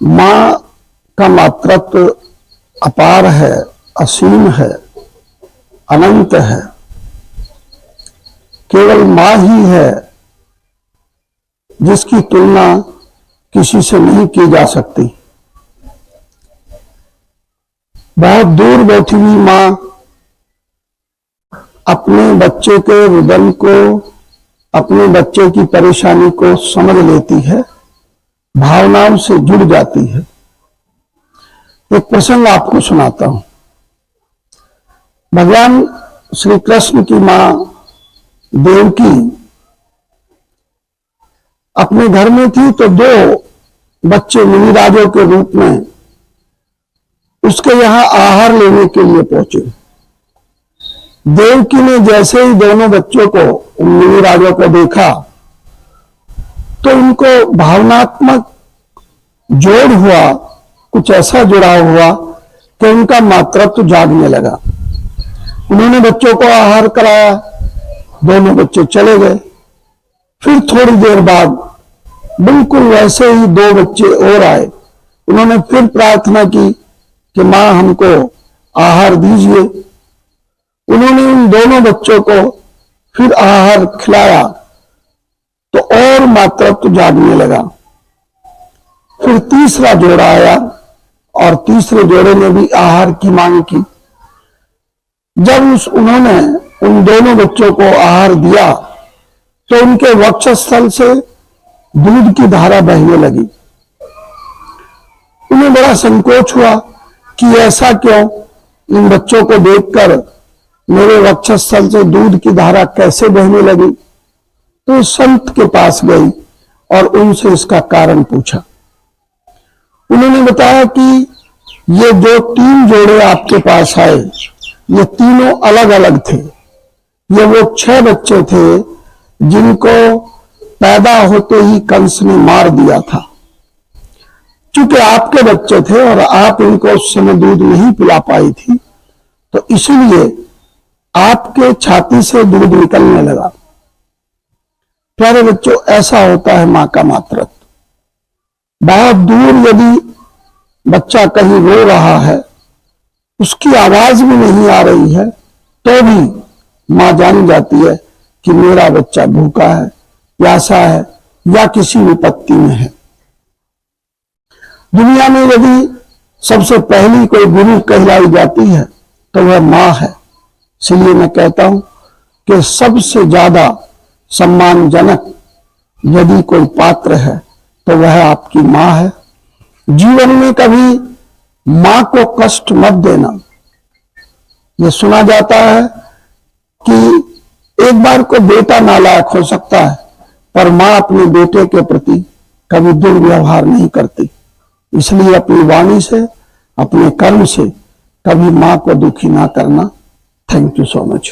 माँ का मातृत्व अपार है, असीम है, अनंत है। केवल माँ ही है जिसकी तुलना किसी से नहीं की जा सकती। बहुत दूर बैठी हुई माँ अपने बच्चे के रुदन को, अपने बच्चे की परेशानी को समझ लेती है, भावनाओं से जुड़ जाती है। एक प्रसंग आपको सुनाता हूं। भगवान श्री कृष्ण की मां देवकी अपने घर में थी तो दो बच्चे मुनिराजों के रूप में उसके यहां आहार लेने के लिए पहुंचे। देवकी ने जैसे ही दोनों बच्चों को, मुनिराजों को देखा तो उनको भावनात्मक जोड़ हुआ, कुछ ऐसा जुड़ाव हुआ कि उनका मातृत्व जागने लगा। उन्होंने बच्चों को आहार कराया, दोनों बच्चे चले गए। फिर थोड़ी देर बाद बिल्कुल वैसे ही दो बच्चे और आए। उन्होंने फिर प्रार्थना की कि मां हमको आहार दीजिए। उन्होंने उन दोनों बच्चों को फिर आहार खिलाया तो और मातृत्व जागने लगा। फिर तीसरा जोड़ा आया और तीसरे जोड़े ने भी आहार की मांग की। जब उन्होंने उन दोनों बच्चों को आहार दिया तो उनके वक्षस्थल से दूध की धारा बहने लगी। उन्हें बड़ा संकोच हुआ कि ऐसा क्यों, इन बच्चों को देखकर मेरे वक्षस्थल से दूध की धारा कैसे बहने लगी। तो संत के पास गई और उनसे इसका कारण पूछा। उन्होंने बताया कि ये जो तीन जोड़े आपके पास आए, ये तीनों अलग अलग थे। ये वो 6 बच्चे थे जिनको पैदा होते ही कंस ने मार दिया था। चूंकि आपके बच्चे थे और आप इनको उस समय दूध नहीं पिला पाई थी, तो इसलिए आपके छाती से दूध निकलने लगा। प्यारे बच्चों, ऐसा होता है मां का मातृत्व। बहुत दूर यदि बच्चा कहीं रो रहा है, उसकी आवाज भी नहीं आ रही है, तो भी मां जान जाती है कि मेरा बच्चा भूखा है, प्यासा है या किसी विपत्ति में है। दुनिया में यदि सबसे पहली कोई गुरु कहलाई जाती है तो वह मां है। इसलिए मैं कहता हूं कि सबसे ज्यादा सम्मानजनक यदि कोई पात्र है तो वह आपकी मां है। जीवन में कभी मां को कष्ट मत देना। यह सुना जाता है कि एक बार को बेटा नालायक हो सकता है, पर मां अपने बेटे के प्रति कभी दुर्व्यवहार नहीं करती। इसलिए अपनी वाणी से, अपने कर्म से कभी मां को दुखी ना करना। Thank you so much.